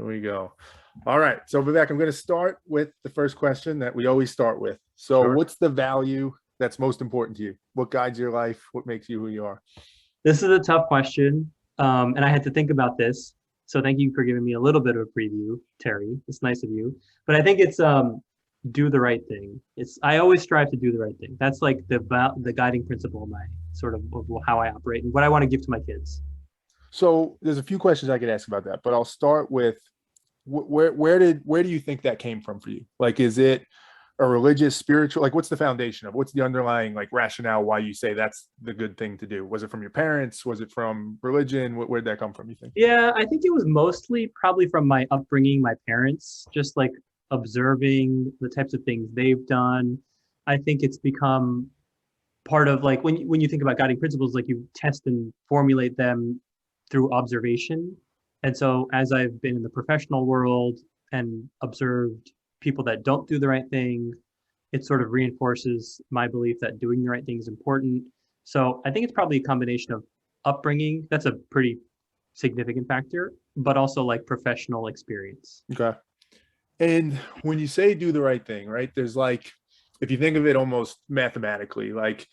we go. All right. So Vivek, I'm going to start with the first question that we always start with. So Sure. what's the value that's most important to you? What guides your life? What makes you who you are? This is a tough question, and I had to think about this. So thank you for giving me a little bit of a preview, Terry. It's nice of you. But I think it's do the right thing. It's I always strive to do the right thing. That's like the guiding principle of my of how I operate and what I want to give to my kids. So there's a few questions I could ask about that, but I'll start with where do you think that came from for you? Like, is it a religious, spiritual, like what's the foundation of what's the underlying like rationale why you say that's the good thing to do? Was it from your parents? Was it from religion? Where'd that come from, you think? Yeah, I think it was mostly probably from my upbringing, my parents, just like observing the types of things they've done. I think it's become part of like when you think about guiding principles, like you test and formulate them through observation. And so as I've been in the professional world and observed people that don't do the right thing, it sort of reinforces my belief that doing the right thing is important. So I think it's probably a combination of upbringing. That's a pretty significant factor, but also like professional experience. Okay. And when you say do the right thing, right? There's like, if you think of it almost mathematically, like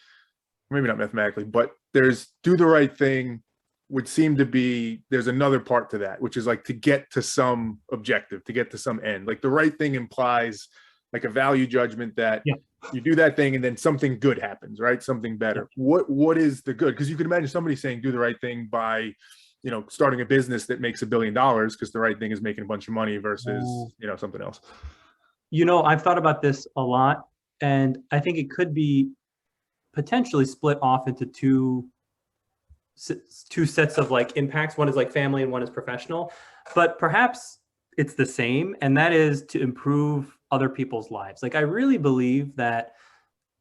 maybe not mathematically, but there's do the right thing would seem to be there's another part to that, which is like to get to some objective, to get to some end. Like the right thing implies like a value judgment that Yeah. you do that thing and then something good happens, right? Something Yeah. better. What is the good? Because you could imagine somebody saying do the right thing by, starting a business that makes $1 billion because the right thing is making a bunch of money versus, something else. I've thought about this a lot, and I think it could be potentially split off into two sets of like impacts. One is like family and one is professional, but perhaps it's the same, and that is to improve other people's lives. Like I really believe that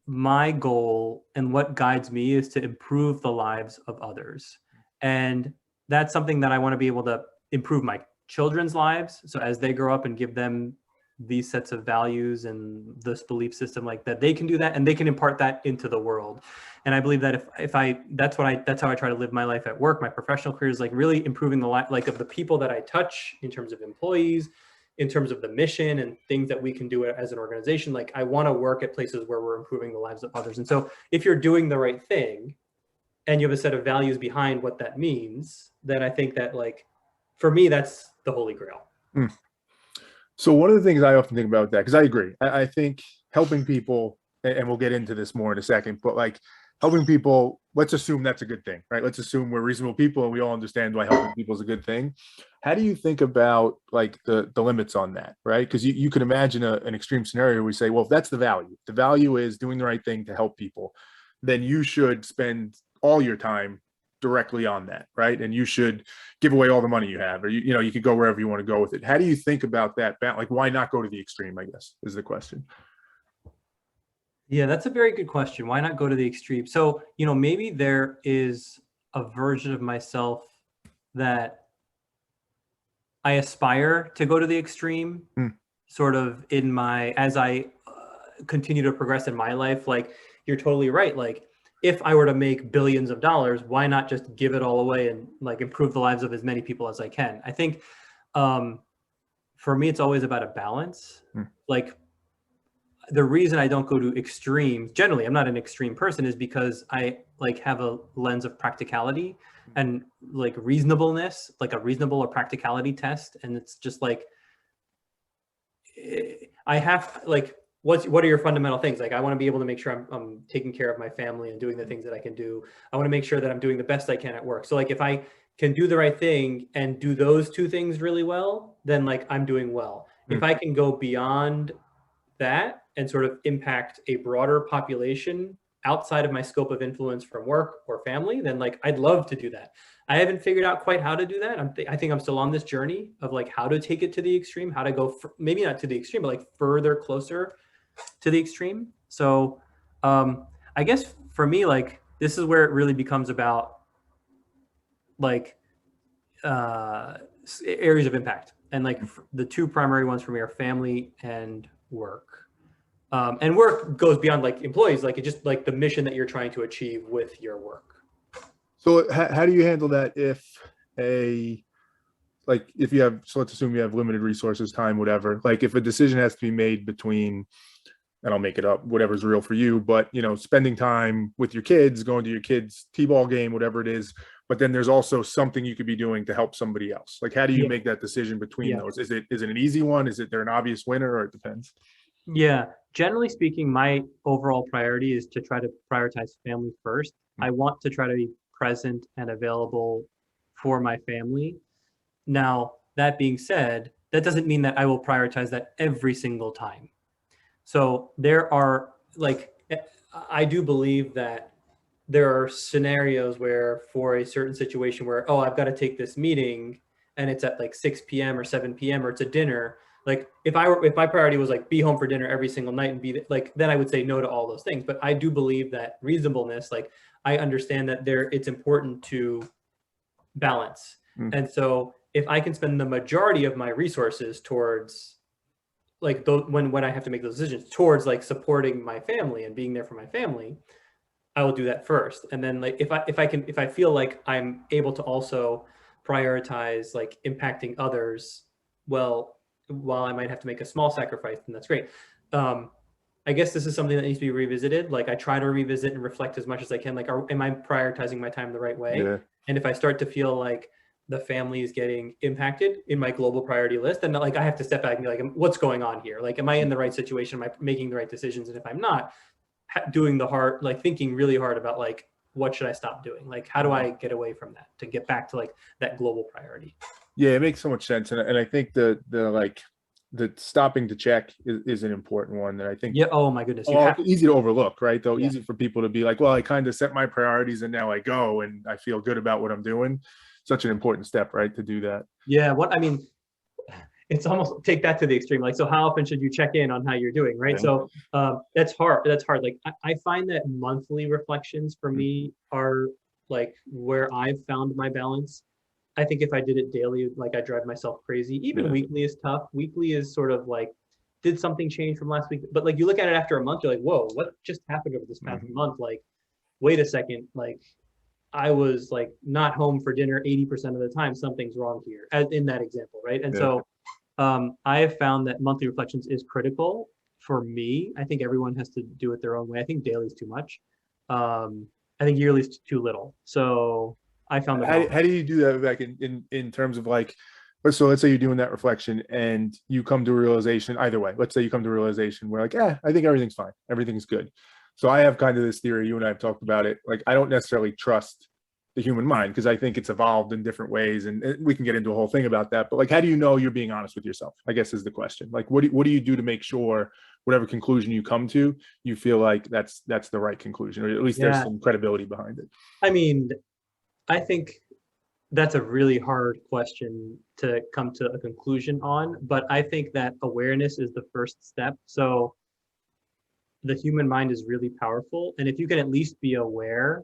my goal and what guides me is to improve the lives of others. And that's something that I want to be able to improve my children's lives. So as they grow up and give them these sets of values and this belief system like that, they can do that and they can impart that into the world. And I believe that if I that's how I try to live my life at work. My professional career is like really improving the life like of the people that I touch in terms of employees, in terms of the mission and things that we can do as an organization. Like I want to work at places where we're improving the lives of others. And so if you're doing the right thing and you have a set of values behind what that means, then I think that like for me that's the holy grail. Mm. So one of the things I often think about that, because I agree, I think helping people, and we'll get into this more in a second, but like helping people, let's assume that's a good thing, right? Let's assume we're reasonable people and we all understand why helping people is a good thing. How do you think about like the limits on that, right? Because you can imagine an extreme scenario where we say, well, if that's the value is doing the right thing to help people, then you should spend all your time directly on that, right? And you should give away all the money you have, or you could go wherever you want to go with it. How do you think about that? Like, why not go to the extreme, I guess, is the question. Yeah, that's a very good question. Why not go to the extreme? So, maybe there is a version of myself that I aspire to go to the extreme, sort of as I continue to progress in my life. Like, you're totally right. Like, if I were to make billions of dollars, why not just give it all away and like improve the lives of as many people as I can? I think for me, it's always about a balance. Like the reason I don't go to extremes, generally, I'm not an extreme person, is because I like have a lens of practicality and like reasonableness, like a reasonable or practicality test. And it's just like, I have like, what are your fundamental things? Like, I want to be able to make sure I'm taking care of my family and doing the things that I can do. I want to make sure that I'm doing the best I can at work. So like, if I can do the right thing and do those two things really well, then like I'm doing well. If I can go beyond that and sort of impact a broader population outside of my scope of influence from work or family, then like I'd love to do that. I haven't figured out quite how to do that. I think I'm still on this journey of like how to take it to the extreme, how to go maybe not to the extreme, but like further closer to the extreme. So I guess for me, like this is where it really becomes about like areas of impact. And like the two primary ones for me are family and work. And work goes beyond like employees, like it just like the mission that you're trying to achieve with your work. So how do you handle that if like if you have, so let's assume you have limited resources, time, whatever, like if a decision has to be made between, and I'll make it up, whatever's real for you, but spending time with your kids, going to your kids' t-ball game, whatever it is, but then there's also something you could be doing to help somebody else. Like, how do you Yeah. make that decision between Yeah. those? Is it an easy one? Is it there an obvious winner, or it depends? Yeah. Generally speaking, my overall priority is to try to prioritize family first. I want to try to be present and available for my family. Now, that being said, that doesn't mean that I will prioritize that every single time. So there are like, I do believe that there are scenarios where for a certain situation where, oh, I've got to take this meeting and it's at like 6 p.m. or 7 p.m. or it's a dinner. Like if my priority was like be home for dinner every single night and be like, then I would say no to all those things. But I do believe that reasonableness, like I understand that it's important to balance. Mm. And so if I can spend the majority of my resources towards like when I have to make those decisions towards like supporting my family and being there for my family, I will do that first. And then like if I feel like I'm able to also prioritize like impacting others, well, while I might have to make a small sacrifice, then that's great. I guess this is something that needs to be revisited. Like I try to revisit and reflect as much as I can. Like, am I prioritizing my time the right way? Yeah. And if I start to feel like the family is getting impacted in my global priority list, then like I have to step back and be like, what's going on here? Like, am I in the right situation? Am I making the right decisions? And if I'm not, doing the hard, like thinking really hard about like, what should I stop doing? Like, how do I get away from that to get back to like that global priority? Yeah, it makes so much sense. And I think the stopping to check is an important one that I think, Yeah. Oh my goodness. You have easy to overlook, right? Though yeah. easy for people to be like, well, I kind of set my priorities and now I go and I feel good about what I'm doing. Such an important step, right? To do that. Yeah. What I mean, it's almost take that to the extreme. Like, so how often should you check in on how you're doing, right? Yeah. So that's hard. That's hard. Like I find that monthly reflections for me are like where I've found my balance. I think if I did it daily, like I drive myself crazy. Even Yeah. weekly is tough. Weekly is sort of like, did something change from last week? But like you look at it after a month, you're like, whoa, what just happened over this past month? Like, wait a second, like I was like not home for dinner 80% of the time. Something's wrong here, as in that example, right? And Yeah. so I have found that monthly reflections is critical for me. I think everyone has to do it their own way. I think daily is too much. I think yearly is too little. So I found that. How do you do that, Vivek, in terms of like, so let's say you're doing that reflection and you come to a realization either way. Let's say you come to a realization where like, I think everything's fine. Everything's good. So I have kind of this theory, you and I have talked about it. Like, I don't necessarily trust the human mind because I think it's evolved in different ways, and we can get into a whole thing about that. But like, how do you know you're being honest with yourself? I guess is the question. Like, what do you do to make sure whatever conclusion you come to, you feel like that's the right conclusion, or at least there's some credibility behind it? I mean, I think that's a really hard question to come to a conclusion on, but I think that awareness is the first step. So the human mind is really powerful. And if you can at least be aware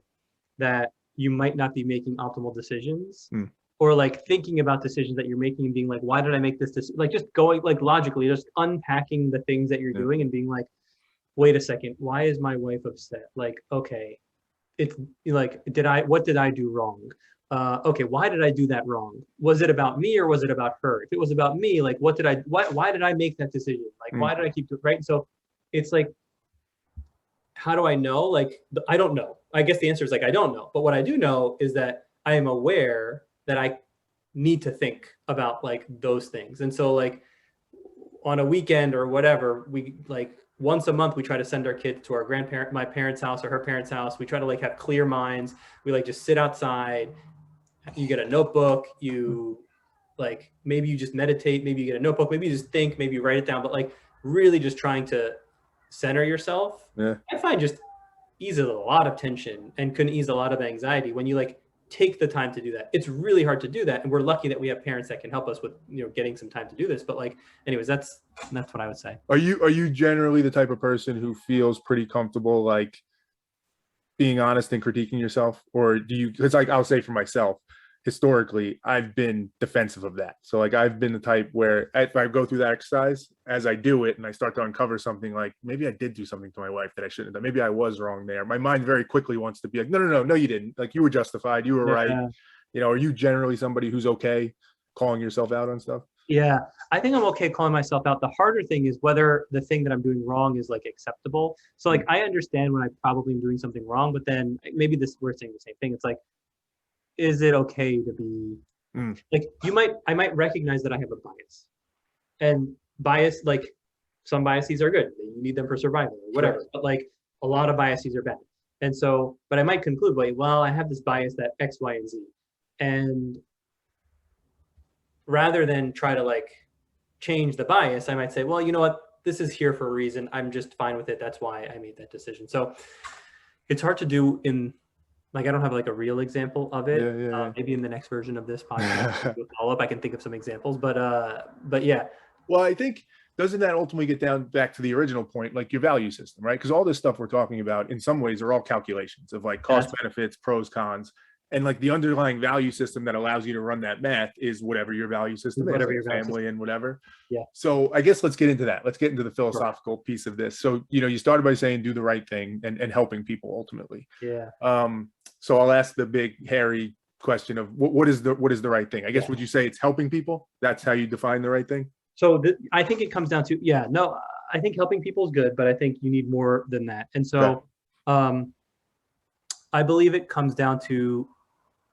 that you might not be making optimal decisions, or like thinking about decisions that you're making and being like, why did I make this decision? Like just going like logically, just unpacking the things that you're doing and being like, wait a second, why is my wife upset? Like, okay, it's like, what did I do wrong? Okay, why did I do that wrong? Was it about me or was it about her? If it was about me, like, why did I make that decision? Like, why did I keep doing, right? So it's like, how do I know? Like, I don't know. I guess the answer is like, I don't know. But what I do know is that I am aware that I need to think about like those things. And so like on a weekend or whatever, we like once a month, we try to send our kids to my parents' house or her parents' house. We try to like have clear minds. We like just sit outside. You get a notebook, you like, maybe you just meditate, maybe you get a notebook, maybe you just think, maybe you write it down, but like really just trying to center yourself. Yeah. I find just eases a lot of tension and can ease a lot of anxiety when you like take the time to do that. It's really hard to do that. And we're lucky that we have parents that can help us with, getting some time to do this. But like, anyways, that's what I would say. Are you generally the type of person who feels pretty comfortable, like being honest and critiquing yourself? Or do you, it's like, I'll say for myself, historically, I've been defensive of that. So like, I've been the type where if I go through that exercise, as I do it and I start to uncover something, like maybe I did do something to my wife that I shouldn't have done. Maybe I was wrong there. My mind very quickly wants to be like, no, you didn't. Like, you were justified. You were right. Are you generally somebody who's okay calling yourself out on stuff? Yeah, I think I'm okay calling myself out. The harder thing is whether the thing that I'm doing wrong is like acceptable. So like I understand when I probably am doing something wrong, but then maybe this we're saying the same thing. It's like, is it okay to be Mm, like I might recognize that I have a bias. And bias, like some biases are good. You need them for survival or whatever. sure. But like a lot of biases are bad. And so, but I might conclude, like, well, I have this bias that X, Y, and Z. And rather than try to like change the bias, I might say, well, you know what? This is here for a reason. I'm just fine with it. That's why I made that decision. So it's hard to do in like, I don't have like a real example of it. Yeah, Maybe in the next version of this podcast, yeah. we'll follow up. I can think of some examples, but yeah, Well, I think doesn't that ultimately get down back to the original point, like your value system, right? Because all this stuff we're talking about in some ways are all calculations of like cost, benefits, pros, cons. And like the underlying value system that allows you to run that math is whatever your value system is, whatever like your value family and whatever. Yeah. So I guess let's get into that. Let's get into the philosophical piece of this. So, you started by saying do the right thing and helping people ultimately. Yeah. So I'll ask the big hairy question of what is the right thing? I guess would you say it's helping people? That's how you define the right thing? So I think it comes down to, no, I think helping people is good, but I think you need more than that. And so I believe it comes down to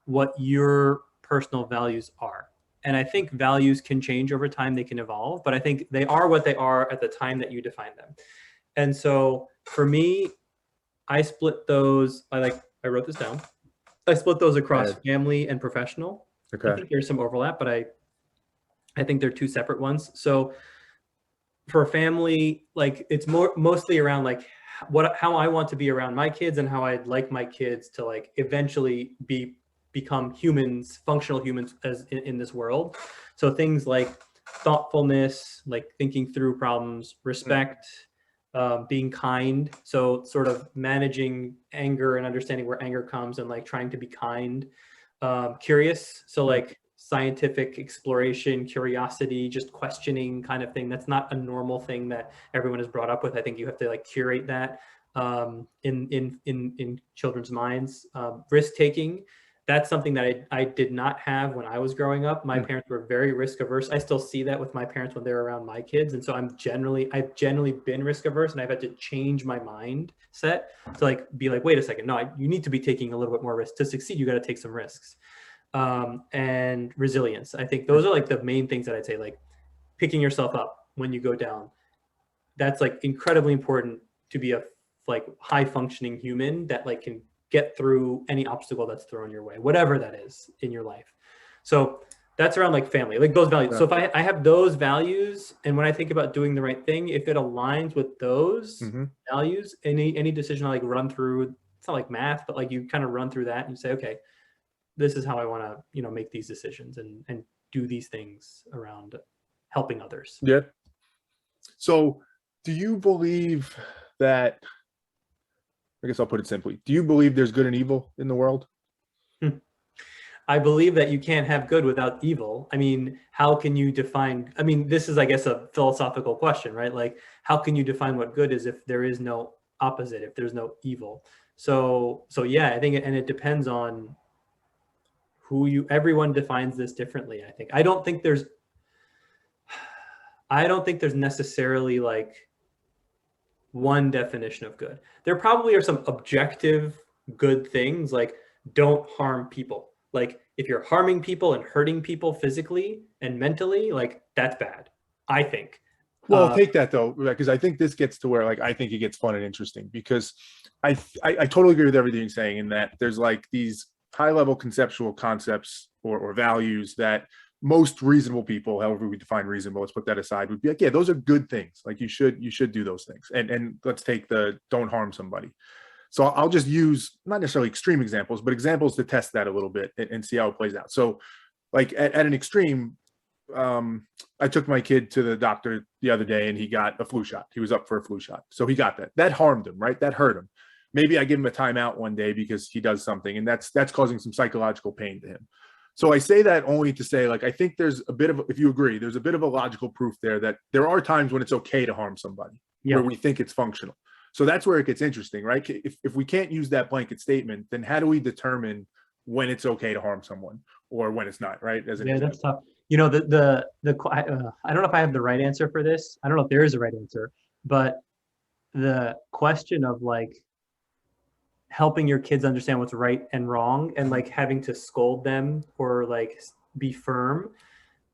what your personal values are. And I think values can change over time, they can evolve, but I think they are what they are at the time that you define them. And so for me, I split those, I wrote this down. I split those across family and professional. Okay. I think there's some overlap, but I think they're two separate ones. So for family, like it's mostly around like how I want to be around my kids and how I'd like my kids to like eventually become humans, functional humans as in this world. So things like thoughtfulness, like thinking through problems, respect, being kind. So sort of managing anger and understanding where anger comes and like trying to be kind, curious. So like scientific exploration, curiosity, just questioning kind of thing. That's not a normal thing that everyone is brought up with. I think you have to like curate that in children's minds. Risk taking. That's something that I did not have when I was growing up. My parents were very risk averse. I still see that with my parents when they're around my kids. And so I've generally been risk averse, and I've had to change my mindset to like, be like, wait a second. No, you need to be taking a little bit more risk to succeed. You got to take some risks. And resilience. I think those are like the main things that I'd say, like picking yourself up when you go down. That's like incredibly important to be a like high functioning human that like can get through any obstacle that's thrown your way, whatever that is in your life. So that's around like family, like those values. So if I have those values, and when I think about doing the right thing, if it aligns with those values, any decision I like run through, it's not like math, but like you kind of run through that and you say, okay, this is how I want to, make these decisions and do these things around helping others. Yeah. So do you believe that, I guess I'll put it simply, do you believe there's good and evil in the world? I believe that you can't have good without evil. I mean, how can you define, this is, I guess, a philosophical question, right? Like, how can you define what good is if there is no opposite, if there's no evil? So yeah, I think, and it depends on everyone defines this differently. I think, I don't think there's necessarily like one definition of good. There probably are some objective good things, like don't harm people. Like if you're harming people and hurting people physically and mentally, like that's bad, I think. Well, take that though, because I think this gets to where like I think it gets fun and interesting, because I totally agree with everything you're saying, in that there's like these high level conceptual concepts or values that most reasonable people, however we define reasonable, let's put that aside, would be like, yeah, those are good things. Like you should do those things. And let's take the don't harm somebody. So I'll just use not necessarily extreme examples, but examples to test that a little bit and see how it plays out. So like at an extreme, I took my kid to the doctor the other day and he got a flu shot. He was up for a flu shot. So he got that. That harmed him, right? That hurt him. Maybe I give him a timeout one day because he does something, and that's causing some psychological pain to him. So I say that only to say, like, I think there's a bit of, if you agree, there's a bit of a logical proof there that there are times when it's okay to harm somebody, where we think it's functional. So that's where it gets interesting, right? If we can't use that blanket statement, then how do we determine when it's okay to harm someone or when it's not, right? That's tough. I don't know if I have the right answer for this. I don't know if there is a right answer, but the question of like helping your kids understand what's right and wrong and like having to scold them or like be firm,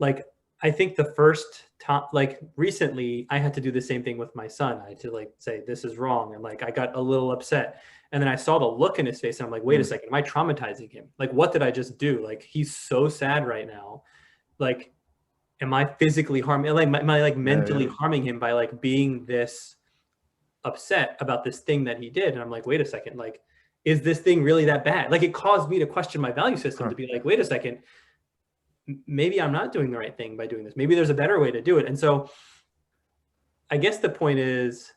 like I think the first time, like recently I had to do the same thing with my son. I had to like say this is wrong, and like I got a little upset, and then I saw the look in his face and I'm like, wait a second, am I traumatizing him? Like what did I just do? Like he's so sad right now. Like am I physically harming, like am I like mentally harming him by like being this upset about this thing that he did? And I'm like, wait a second, like is this thing really that bad? Like it caused me to question my value system, to be like, wait a second, maybe I'm not doing the right thing by doing this. Maybe there's a better way to do it. And so I guess the point is,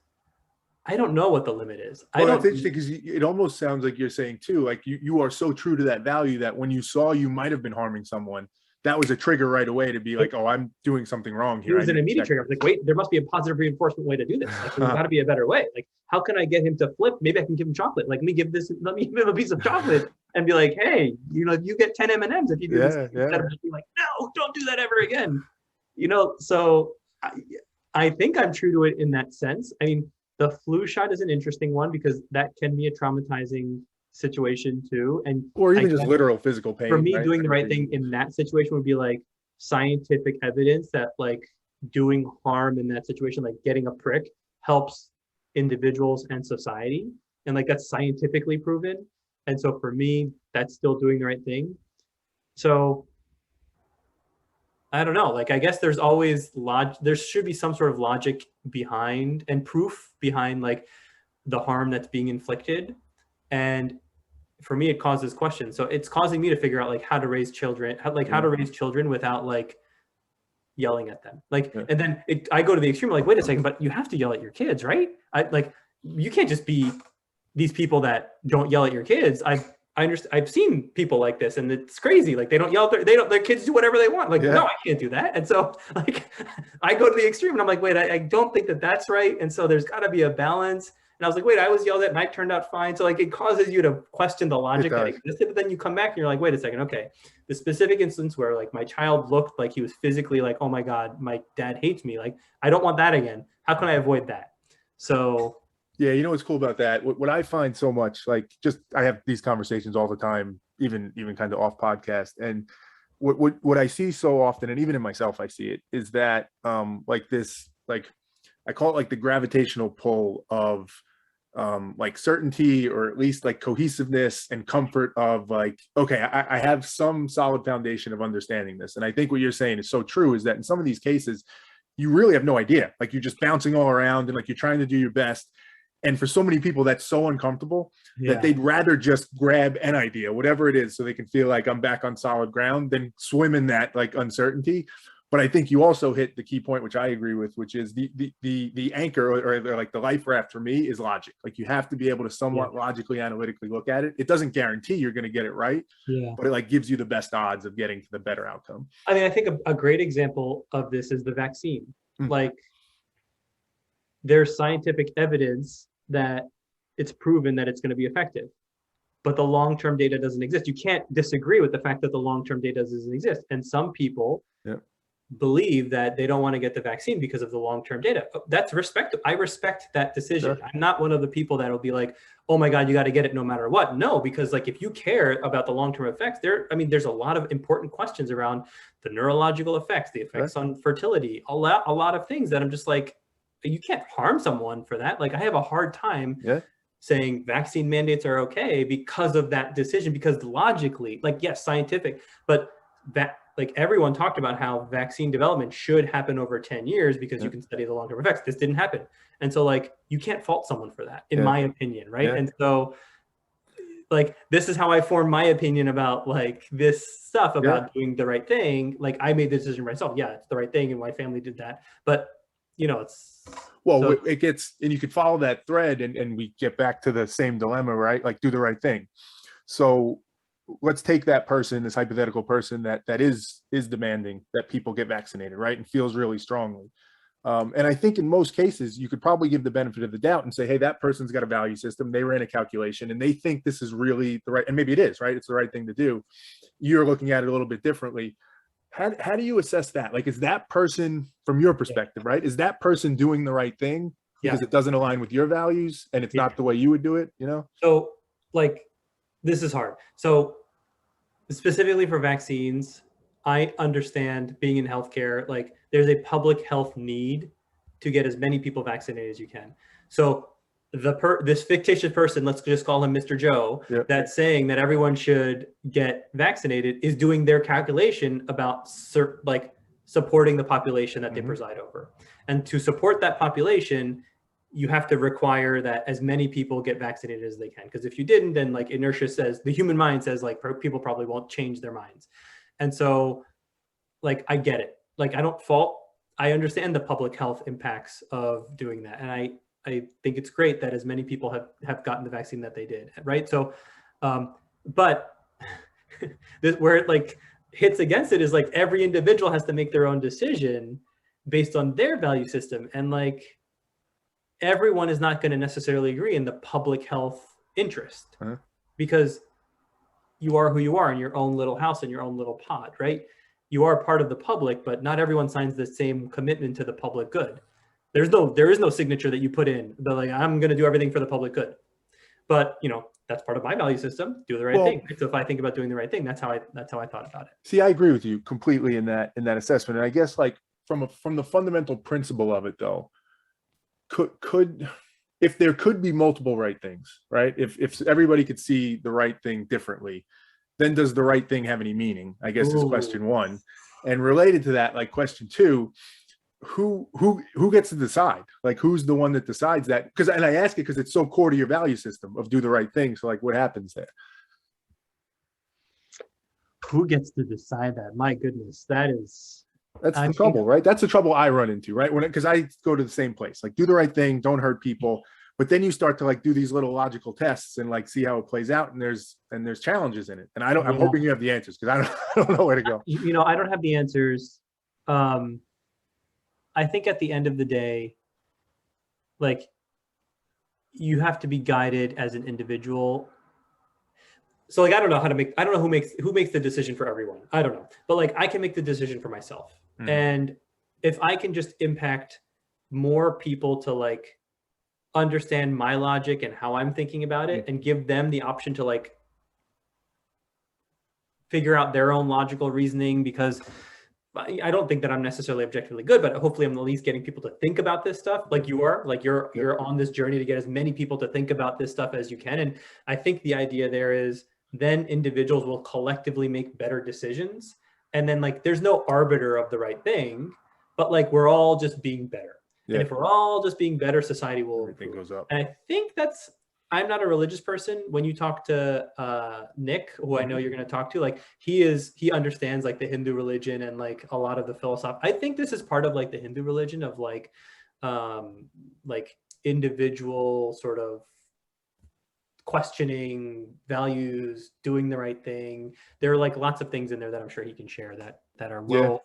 I don't know what the limit is. Well, that's interesting because it almost sounds like you're saying too, like you are so true to that value that when you saw you might have been harming someone, that was a trigger right away to be like, oh, I'm doing something wrong here. It was an immediate trigger. I was like, wait, there must be a positive reinforcement way to do this. Like, there's got to be a better way. Like, how can I get him to flip? Maybe I can give him chocolate. Like, let me give him a piece of chocolate and be like, hey, you get 10 M&Ms if you do this. Instead of just being like, no, don't do that ever again. So I think I'm true to it in that sense. I mean, the flu shot is an interesting one because that can be a traumatizing situation too. Or even just literal physical pain. For me, doing the right thing in that situation would be like scientific evidence that like doing harm in that situation, like getting a prick, helps individuals and society. And like that's scientifically proven. And so for me, that's still doing the right thing. So I don't know. Like, I guess there's always there should be some sort of logic behind and proof behind like the harm that's being inflicted. And for me, it causes questions. So it's causing me to figure out like how to raise children, how to raise children without like yelling at them. Like, and then I go to the extreme, like, wait a second, but you have to yell at your kids, right? You can't just be these people that don't yell at your kids. I understand. I've seen people like this, and it's crazy. Like they don't yell. Their kids do whatever they want. Like no, I can't do that. And so like I go to the extreme, and I'm like, wait, I don't think that that's right. And so there's got to be a balance. And I was like, wait, I was yelled at, and I turned out fine. So like it causes you to question the logic that existed. But then you come back, and you're like, wait a second, okay, the specific instance where like my child looked like he was physically like, oh my God, my dad hates me. Like I don't want that again. How can I avoid that? So. Yeah, you know what's cool about that? What I find so much, like, just I have these conversations all the time, even kind of off podcast, and what I see so often, and even in myself, I see it, is that like this, like I call it like the gravitational pull of like certainty, or at least like cohesiveness and comfort of like, okay, I have some solid foundation of understanding this. And I think what you're saying is so true, is that in some of these cases, you really have no idea. Like you're just bouncing all around and like you're trying to do your best. And for so many people, that's so uncomfortable that they'd rather just grab an idea, whatever it is, so they can feel like I'm back on solid ground, than swim in that like uncertainty. But I think you also hit the key point, which I agree with, which is the anchor or like the life raft for me is logic. Like you have to be able to somewhat logically, analytically look at it. It doesn't guarantee you're going to get it right, but it like gives you the best odds of getting to the better outcome. I mean, I think a great example of this is the vaccine. Like there's scientific evidence that it's proven that it's going to be effective, but the long-term data doesn't exist. You can't disagree with the fact that the long-term data doesn't exist. And some people believe that they don't want to get the vaccine because of the long-term data. That's respectable. I respect that decision. I'm not one of the people that will be like, oh my God, you got to get it no matter what. No, because like if you care about the long-term effects, there's a lot of important questions around the neurological effects, the effects on fertility, a lot of things that I'm just like, you can't harm someone for that. Like I have a hard time saying vaccine mandates are okay because of that decision, because logically, like, yes, scientific, but that like everyone talked about how vaccine development should happen over 10 years because you can study the long-term effects. This didn't happen. And so like, you can't fault someone for that, in my opinion. Right. And so like, this is how I form my opinion about like this stuff about doing the right thing. Like I made the decision myself. Yeah, it's the right thing. And my family did that. But it gets, and you could follow that thread and we get back to the same dilemma, right? Like do the right thing. So let's take that person, this hypothetical person that is demanding that people get vaccinated, right? And feels really strongly. And I think in most cases, you could probably give the benefit of the doubt and say, hey, that person's got a value system. They ran a calculation and they think this is really the right, and maybe it is, right? It's the right thing to do. You're looking at it a little bit differently. How do you assess that? Like, is that person, from your Yeah. perspective, right? Is that person doing the right thing because Yeah. it doesn't align with your values and it's Yeah. not the way you would do it, you know? So like, this is hard. So specifically for vaccines, I understand being in healthcare, like there's a public health need to get as many people vaccinated as you can. So this fictitious person, let's just call him Mr. Joe, Yeah. that's saying that everyone should get vaccinated is doing their calculation about like supporting the population that they preside over. And to support that population, you have to require that as many people get vaccinated as they can. Because if you didn't, then like inertia says, the human mind says like people probably won't change their minds. And so like, I get it. Like, I understand the public health impacts of doing that. And I think it's great that as many people have gotten the vaccine that they did, right? So, but where it like hits against it is like every individual has to make their own decision based on their value system. And like, everyone is not going to necessarily agree in the public health interest because you are who you are in your own little house, in your own little pod, right? You are part of the public, but not everyone signs the same commitment to the public good. There is no signature that you put in, but like, I'm going to do everything for the public good. But you know, that's part of my value system, do the right thing. So if I think about doing the right thing, that's how I thought about it. See, I agree with you completely in that assessment. And I guess like from the fundamental principle of it though, could if there could be multiple right things, right? If everybody could see the right thing differently, then does the right thing have any meaning? I guess is question one. And related to that, like question two, who gets to decide? Like, who's the one that decides that? Because, and I ask it because it's so core to your value system of do the right thing. So like, what happens there? Who gets to decide that? My goodness, that's the trouble, right? That's the trouble I run into, right? Because I go to the same place, like do the right thing, don't hurt people. But then you start to like do these little logical tests and like see how it plays out. And there's challenges in it. And I'm hoping you have the answers because I don't know where to go. You know, I don't have the answers. I think at the end of the day, like you have to be guided as an individual. So like, I don't know who makes the decision for everyone. I don't know, but like I can make the decision for myself. And if I can just impact more people to like understand my logic and how I'm thinking about it and give them the option to like figure out their own logical reasoning, because I don't think that I'm necessarily objectively good, but hopefully I'm at least getting people to think about this stuff like you are. Like you're on this journey to get as many people to think about this stuff as you can. And I think the idea there is then individuals will collectively make better decisions. And then like there's no arbiter of the right thing, but like we're all just being better. And if we're all just being better, society will Everything goes up. And I think I'm not a religious person. When you talk to Nick, who I know you're going to talk to, like he understands like the Hindu religion and like a lot of the philosophy. I think this is part of like the Hindu religion of like individual sort of questioning values, doing the right thing. There are like lots of things in there that I'm sure he can share that are well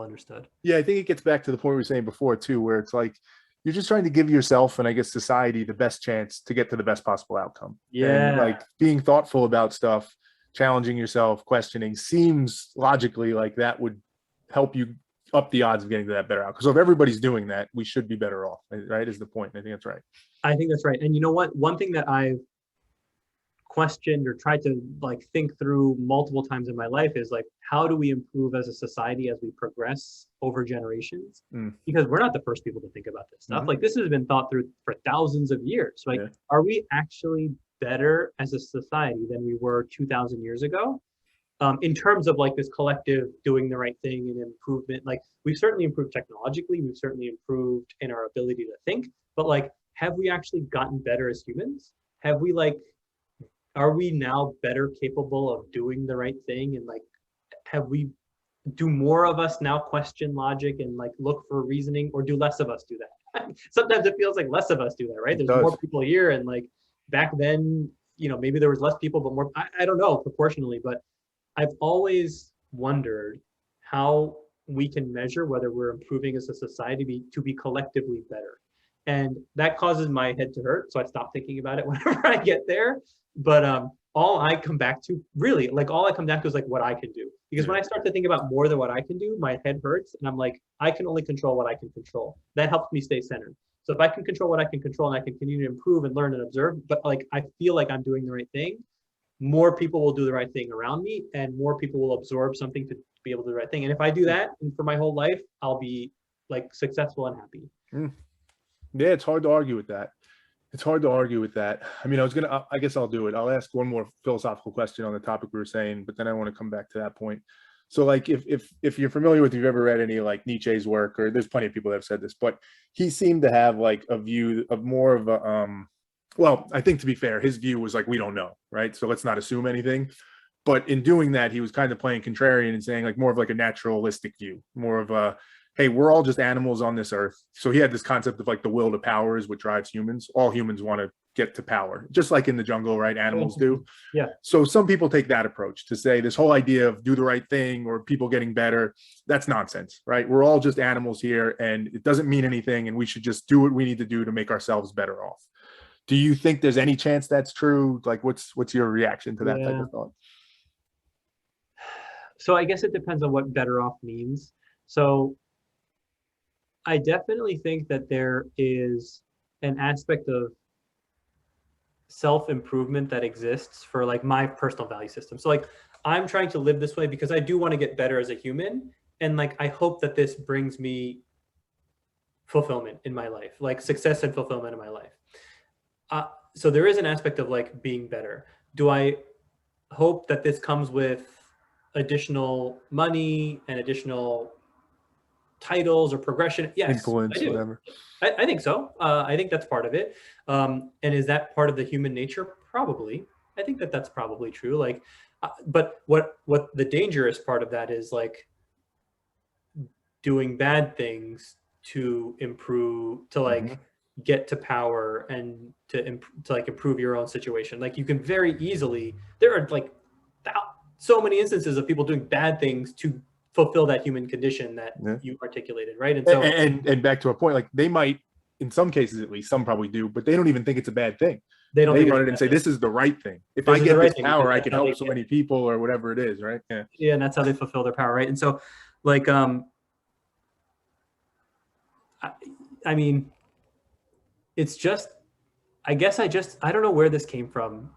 understood. Yeah, I think it gets back to the point we were saying before too, where it's like you're just trying to give yourself and I guess society the best chance to get to the best possible outcome. Yeah. And like being thoughtful about stuff, challenging yourself, questioning seems logically like that would help you up the odds of getting to that better outcome. So if everybody's doing that, we should be better off, right? Is the point. I think that's right. I think that's right. And you know what? One thing that I've questioned or tried to like think through multiple times in my life is like, how do we improve as a society as we progress over generations? Because we're not the first people to think about this stuff. Like this has been thought through for thousands of years. Like, are we actually better as a society than we were 2,000 years ago? In terms of like this collective doing the right thing and improvement, like we've certainly improved technologically, we've certainly improved in our ability to think, but like, have we actually gotten better as humans? Have we like, are we now better capable of doing the right thing? And like, do more of us now question logic and like look for reasoning, or do less of us do that? Sometimes it feels like less of us do that, right? There's more people here. And like back then, you know, maybe there was less people, but more, I don't know proportionally, but I've always wondered how we can measure whether we're improving as a society to be collectively better. And that causes my head to hurt. So I stop thinking about it whenever I get there. But all I come back to really, like all I come down to is like what I can do. Because when Yeah. I start to think about more than what I can do, my head hurts, and I'm like, I can only control what I can control. That helps me stay centered. So if I can control what I can control and I can continue to improve and learn and observe, but like I feel like I'm doing the right thing, more people will do the right thing around me, and more people will absorb something to be able to do the right thing. And if I do that for my whole life, I'll be like successful and happy. Mm. Yeah, it's hard to argue with that. It's hard to argue with that. I mean, I guess I'll do it. I'll ask one more philosophical question on the topic we were saying, but then I want to come back to that point. So like if you're familiar with, if you've ever read any like Nietzsche's work, or there's plenty of people that have said this, but he seemed to have like a view of more of a, well, I think to be fair, his view was like, we don't know, right? So let's not assume anything. But in doing that, he was kind of playing contrarian and saying like more of like a naturalistic view, more of a, hey, we're all just animals on this earth. So he had this concept of like the will to power is what drives humans. All humans want to get to power, just like in the jungle, right? Animals do. Yeah. So some people take that approach to say this whole idea of do the right thing or people getting better, that's nonsense, right? We're all just animals here and it doesn't mean anything. And we should just do what we need to do to make ourselves better off. Do you think there's any chance that's true? Like what's your reaction to that type Yeah. of thought? So I guess it depends on what better off means. So I definitely think that there is an aspect of self-improvement that exists for like my personal value system. So like I'm trying to live this way because I do want to get better as a human. And like I hope that this brings me fulfillment in my life, like success and fulfillment in my life. So there is an aspect of like being better. Do I hope that this comes with additional money and additional titles or progression? Yes, I Influence, do. whatever. I think so. I think that's part of it. And is that part of the human nature? Probably. I think that that's probably true. Like, but what the dangerous part of that is like doing bad things to improve, to like get to power and to like improve your own situation. Like you can very easily, there are like so many instances of people doing bad things to fulfill that human condition that you articulated, right? And so and back to a point, like they might, in some cases at least, some probably do, but they don't even think it's a bad thing. They run it and say, this is the right thing. If I get this power, I can help so many people or whatever it is, right? Yeah. Yeah, and that's how they fulfill their power, right? And so like I mean, it's just, I guess I don't know where this came from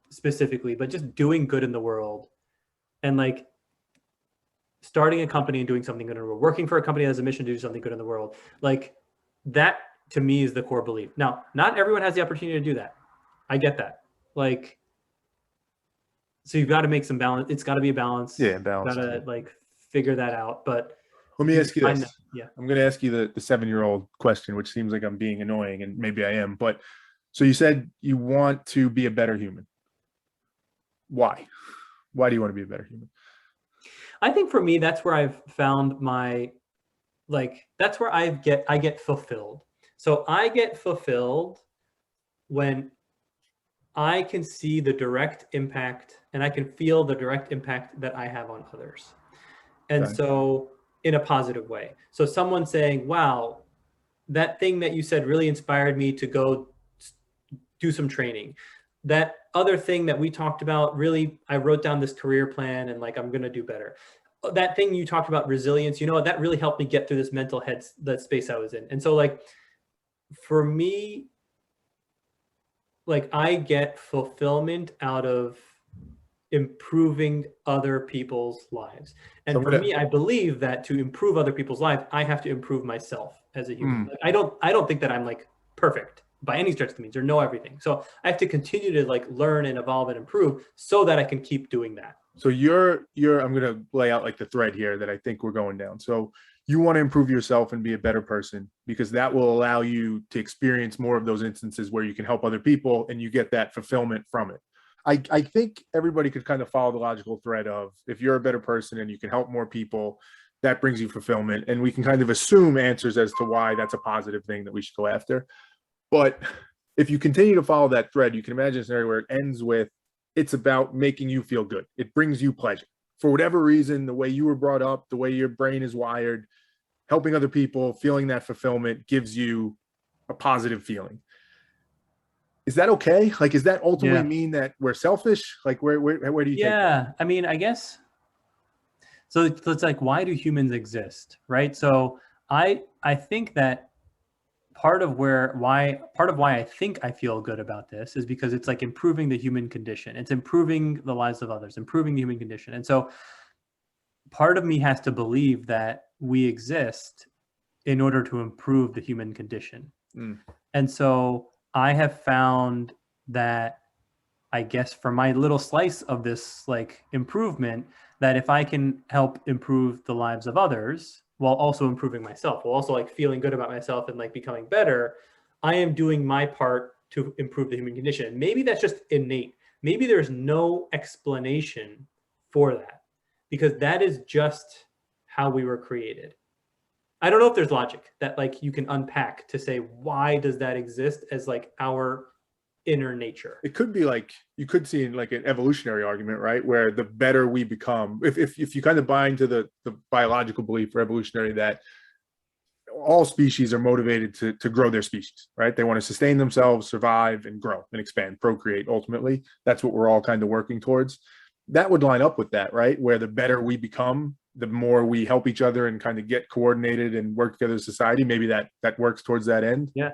specifically, but just doing good in the world and like starting a company and doing something good in the world, working for a company that has a mission to do something good in the world. Like that to me is the core belief. Now, not everyone has the opportunity to do that. I get that. Like, so you've got to make some balance. It's got to be a balance. Yeah, balance. Got to like figure that out. But let me ask you this. Yeah. I'm going to ask you the 7-year-old question, which seems like I'm being annoying, and maybe I am. But so you said you want to be a better human. Why? Why do you want to be a better human? I think for me, that's where I've found my, like, that's where I get fulfilled. So I get fulfilled when I can see the direct impact and I can feel the direct impact that I have on others. And so in a positive way. So someone saying, wow, that thing that you said really inspired me to go do some training. That other thing that we talked about, really, I wrote down this career plan and like, I'm going to do better. That thing you talked about, resilience, you know, that really helped me get through this mental head, that space I was in. And so like, for me, like I get fulfillment out of improving other people's lives. And for me, I believe that to improve other people's lives, I have to improve myself as a human. Like, I don't think that I'm like perfect by any stretch of the means or know everything. So I have to continue to like learn and evolve and improve so that I can keep doing that. So I'm going to lay out like the thread here that I think we're going down. So you want to improve yourself and be a better person because that will allow you to experience more of those instances where you can help other people and you get that fulfillment from it. I think everybody could kind of follow the logical thread of if you're a better person and you can help more people, that brings you fulfillment. And we can kind of assume answers as to why that's a positive thing that we should go after. But if you continue to follow that thread, you can imagine a scenario where it ends with, it's about making you feel good. It brings you pleasure. For whatever reason, the way you were brought up, the way your brain is wired, helping other people, feeling that fulfillment gives you a positive feeling. Is that okay? Like, does that ultimately mean that we're selfish? Like, where do you take that? I mean, I guess So it's like, why do humans exist, right? So I think that part of why I think I feel good about this is because it's like improving the human condition. It's improving the lives of others, improving the human condition. And so part of me has to believe that we exist in order to improve the human condition. Mm. And so I have found that, I guess, for my little slice of this like improvement, that if I can help improve the lives of others while also improving myself, while also like feeling good about myself and like becoming better, I am doing my part to improve the human condition. Maybe that's just innate. Maybe there's no explanation for that, because that is just how we were created. I don't know if there's logic that like you can unpack to say, why does that exist as like our inner nature? It could be like, you could see like an evolutionary argument, right? Where the better we become, if you kind of buy into the biological belief for evolutionary, that all species are motivated to grow their species, right? They want to sustain themselves, survive, and grow and expand, procreate. Ultimately, that's what we're all kind of working towards. That would line up with that, right? Where the better we become, the more we help each other and kind of get coordinated and work together as society. Maybe that works towards that end. Yeah.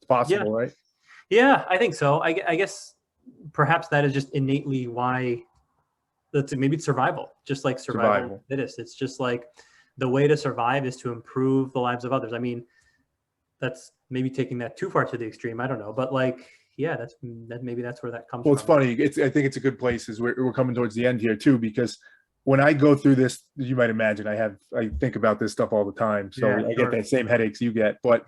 It's possible, right? Yeah, I think so. I guess perhaps that is just innately why. Maybe it's survival, just like survival. It is. It's just like the way to survive is to improve the lives of others. I mean, that's maybe taking that too far to the extreme. I don't know, but like, yeah, maybe that's where that comes from. Well, it's funny. I think it's a good place as we're coming towards the end here too, because when I go through this, you might imagine I think about this stuff all the time. So Yeah, I get that same headaches you get. But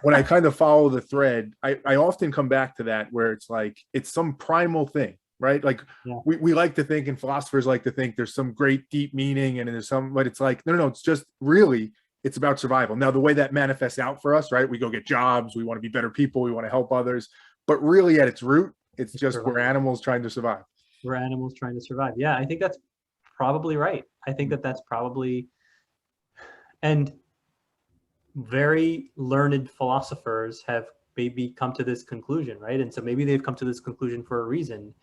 when I kind of follow the thread, I often come back to that, where it's like, it's some primal thing, right? Like we like to think, and philosophers like to think, there's some great deep meaning and there's some, but it's like, no, it's just really, it's about survival. Now, the way that manifests out for us, right? We go get jobs, we want to be better people, we want to help others. But really at its root, it's just survival. We're animals trying to survive. We're animals trying to survive. Yeah, I think that's probably right. I think that's probably, and very learned philosophers have maybe come to this conclusion, right? And so maybe they've come to this conclusion for a reason.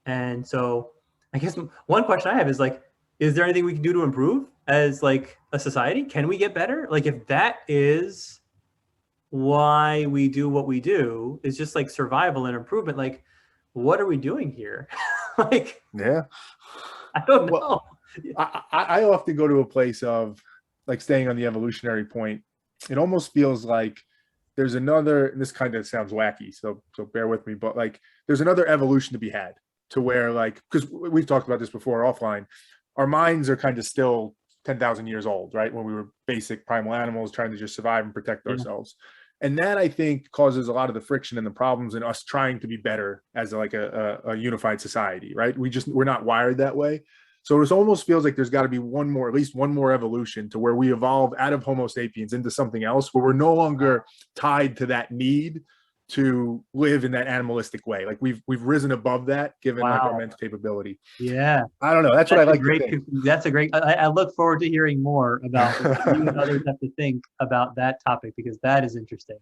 And so I guess one question I have is like, is there anything we can do to improve as like a society? Can we get better? Like, if that is why we do what we do, is just like survival and improvement, like, what are we doing here? Like, yeah, I don't know. Well, I often go to a place of like, staying on the evolutionary point. It almost feels like there's another, and this kind of sounds wacky, so bear with me, but like, there's another evolution to be had, to where like, because we've talked about this before offline, our minds are kind of still 10,000 years old, right? When we were basic primal animals trying to just survive and protect ourselves. And that, I think, causes a lot of the friction and the problems in us trying to be better as like a unified society, right? We're not wired that way. So it almost feels like there's got to be at least one more evolution, to where we evolve out of Homo sapiens into something else, where we're no longer tied to that need to live in that animalistic way. Like we've risen above that, given like our mental capability. Yeah, I don't know. That's what I like to think. That's a great. I look forward to hearing more about what you and others have to think about that topic, because that is interesting.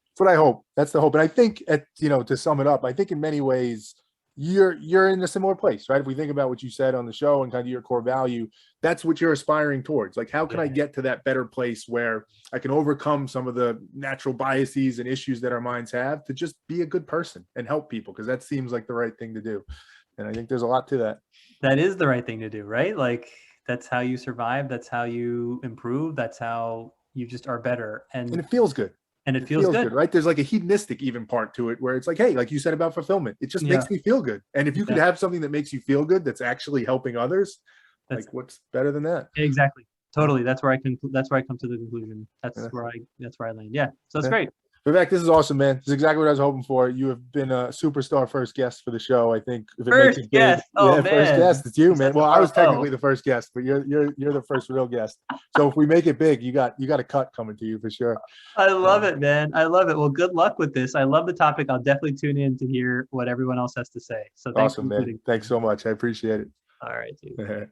That's what I hope. That's the hope. And I think, to sum it up, I think in many ways you're in a similar place, right? If we think about what you said on the show and kind of your core value, that's what you're aspiring towards. Like, how can I get to that better place where I can overcome some of the natural biases and issues that our minds have, to just be a good person and help people? Because that seems like the right thing to do. And I think there's a lot to that. That is the right thing to do, right? Like, that's how you survive. That's how you improve. That's how you just are better. And it feels good. And it feels good, right? There's like a hedonistic even part to it, where it's like, hey, like you said about fulfillment, it just makes me feel good. And if you could have something that makes you feel good, that's actually helping others, like, what's better than that? Exactly. Totally. That's where I come to the conclusion. That's where I land. Yeah. So that's great. Vivek, this is awesome, man. This is exactly what I was hoping for. You have been a superstar first guest for the show. I think if it makes it big, guest. Oh, man. First guest. It's you, man. Well, I was technically the first guest, but you're the first real guest. So if we make it big, you got a cut coming to you for sure. I love it, man. I love it. Well, good luck with this. I love the topic. I'll definitely tune in to hear what everyone else has to say. So thanks, awesome, man. Thanks so much. I appreciate it. All right, dude.